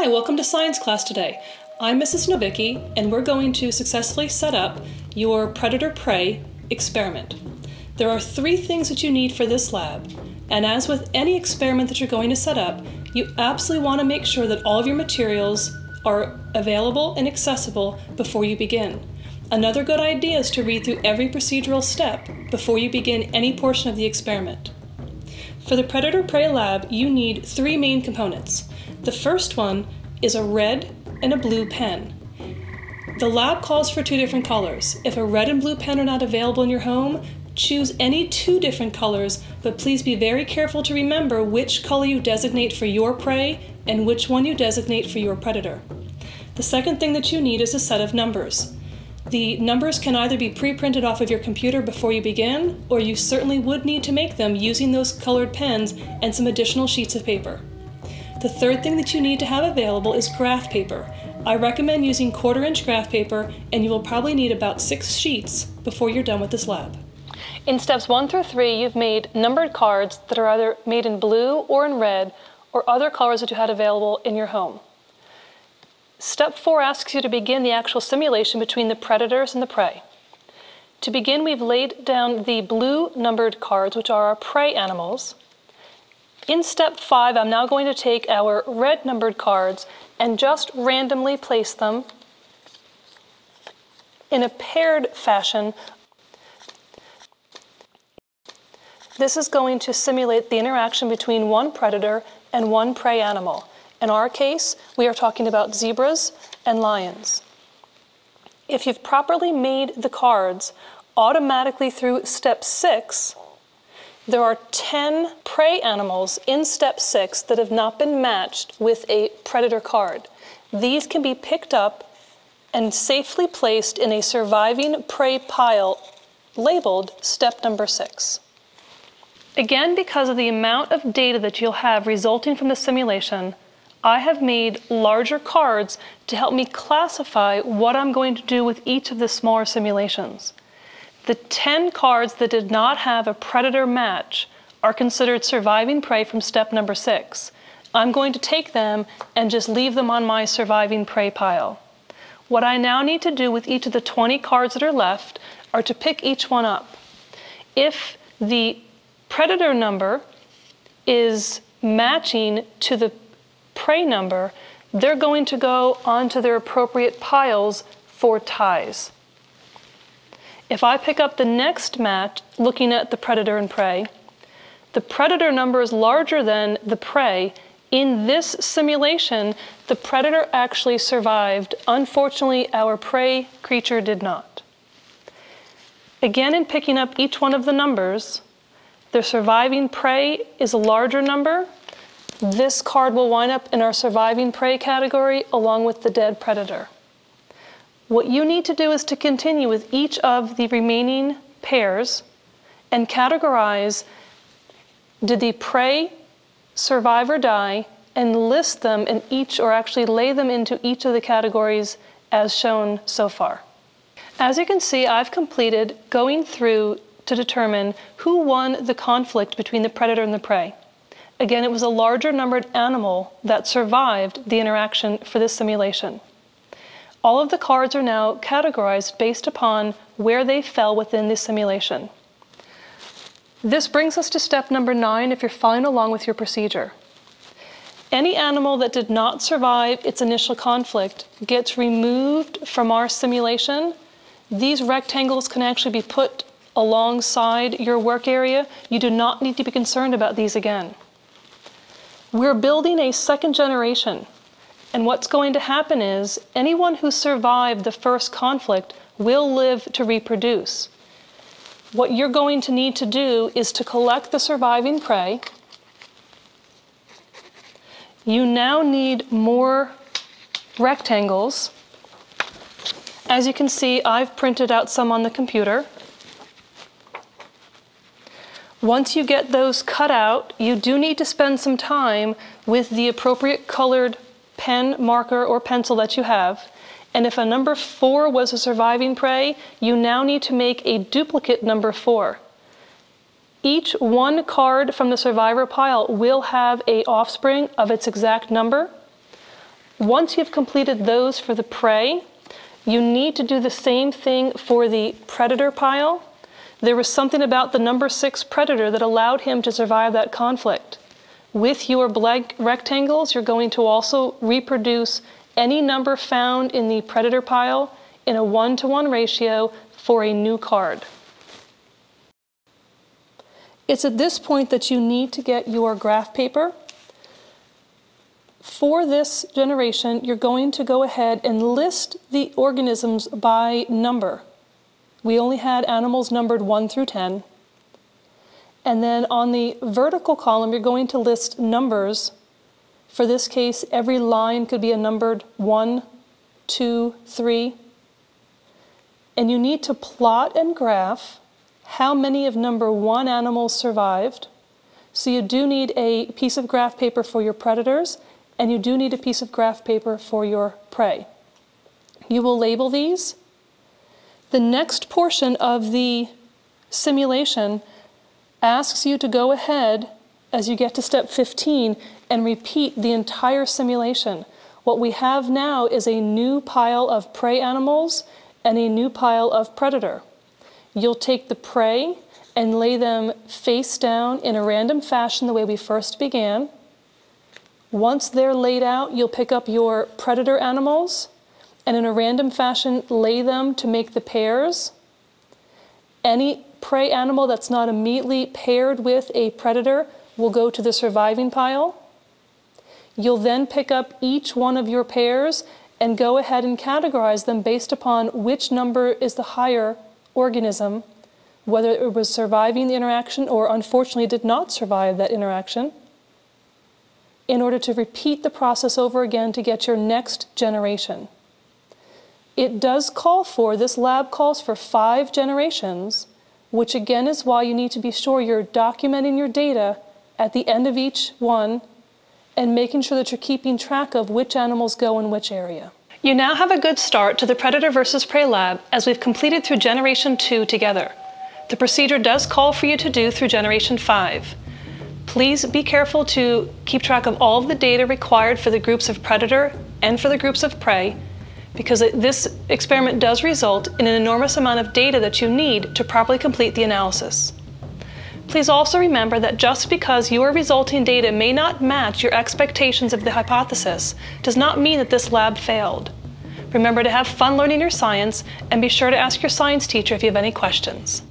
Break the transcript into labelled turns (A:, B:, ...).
A: Hi, welcome to science class today. I'm Mrs. Novicki, and we're going to successfully set up your predator-prey experiment. There are 3 things that you need for this lab, and as with any experiment that you're going to set up, you absolutely want to make sure that all of your materials are available and accessible before you begin. Another good idea is to read through every procedural step before you begin any portion of the experiment. For the predator-prey lab, you need 3 main components. The first one is a red and a blue pen. The lab calls for 2 different colors. If a red and blue pen are not available in your home, choose any 2 different colors, but please be very careful to remember which color you designate for your prey and which one you designate for your predator. The second thing that you need is a set of numbers. The numbers can either be pre-printed off of your computer before you begin, or you certainly would need to make them using those colored pens and some additional sheets of paper. The third thing that you need to have available is graph paper. I recommend using 1/4-inch graph paper, and you will probably need about 6 sheets before you're done with this lab.
B: In steps 1 through 3, you've made numbered cards that are either made in blue or in red, or other colors that you had available in your home. Step 4 asks you to begin the actual simulation between the predators and the prey. To begin, we've laid down the blue numbered cards, which are our prey animals. In step 5, I'm now going to take our red numbered cards and just randomly place them in a paired fashion. This is going to simulate the interaction between one predator and one prey animal. In our case, we are talking about zebras and lions. If you've properly made the cards, automatically through step 6, there are 10 prey animals in step 6 that have not been matched with a predator card. These can be picked up and safely placed in a surviving prey pile labeled step number 6. Again, because of the amount of data that you'll have resulting from the simulation, I have made larger cards to help me classify what I'm going to do with each of the smaller simulations. The 10 cards that did not have a predator match are considered surviving prey from step number 6. I'm going to take them and just leave them on my surviving prey pile. What I now need to do with each of the 20 cards that are left are to pick each one up. If the predator number is matching to the prey number, they're going to go onto their appropriate piles for ties. If I pick up the next match, looking at the predator and prey, the predator number is larger than the prey. In this simulation, the predator actually survived. Unfortunately, our prey creature did not. Again, in picking up each one of the numbers, the surviving prey is a larger number. This card will wind up in our surviving prey category along with the dead predator. What you need to do is to continue with each of the remaining pairs and categorize, did the prey survive or die, and list them in each, or actually lay them into each of the categories as shown so far. As you can see, I've completed going through to determine who won the conflict between the predator and the prey. Again, it was a larger numbered animal that survived the interaction for this simulation. All of the cards are now categorized based upon where they fell within the simulation. This brings us to step number 9 if you're following along with your procedure. Any animal that did not survive its initial conflict gets removed from our simulation. These rectangles can actually be put alongside your work area. You do not need to be concerned about these again. We're building a second generation. And what's going to happen is anyone who survived the first conflict will live to reproduce. What you're going to need to do is to collect the surviving prey. You now need more rectangles. As you can see, I've printed out some on the computer. Once you get those cut out, you do need to spend some time with the appropriate colored pen, marker, or pencil that you have. And if a number 4 was a surviving prey, you now need to make a duplicate number 4. Each one card from the survivor pile will have an offspring of its exact number. Once you've completed those for the prey, you need to do the same thing for the predator pile. There was something about the number 6 predator that allowed him to survive that conflict. With your blank rectangles, you're going to also reproduce any number found in the predator pile in a 1-to-1 ratio for a new card. It's at this point that you need to get your graph paper. For this generation, you're going to go ahead and list the organisms by number. We only had animals numbered 1 through 10. And then on the vertical column, you're going to list numbers. For this case, every line could be a numbered 1, 2, 3. And you need to plot and graph how many of number 1 animals survived. So you do need a piece of graph paper for your predators, and you do need a piece of graph paper for your prey. You will label these. The next portion of the simulation asks you to go ahead as you get to step 15 and repeat the entire simulation. What we have now is a new pile of prey animals and a new pile of predator. You'll take the prey and lay them face down in a random fashion the way we first began. Once they're laid out, you'll pick up your predator animals and in a random fashion lay them to make the pairs. Any prey animal that's not immediately paired with a predator will go to the surviving pile. You'll then pick up each one of your pairs and go ahead and categorize them based upon which number is the higher organism, whether it was surviving the interaction or unfortunately did not survive that interaction, in order to repeat the process over again to get your next generation. It does call for, this lab calls for 5 generations, which again is why you need to be sure you're documenting your data at the end of each one and making sure that you're keeping track of which animals go in which area. You now have a good start to the predator versus prey lab as we've completed through generation 2 together. The procedure does call for you to do through generation 5. Please be careful to keep track of all of the data required for the groups of predator and for the groups of prey, because this experiment does result in an enormous amount of data that you need to properly complete the analysis. Please also remember that just because your resulting data may not match your expectations of the hypothesis does not mean that this lab failed. Remember to have fun learning your science and be sure to ask your science teacher if you have any questions.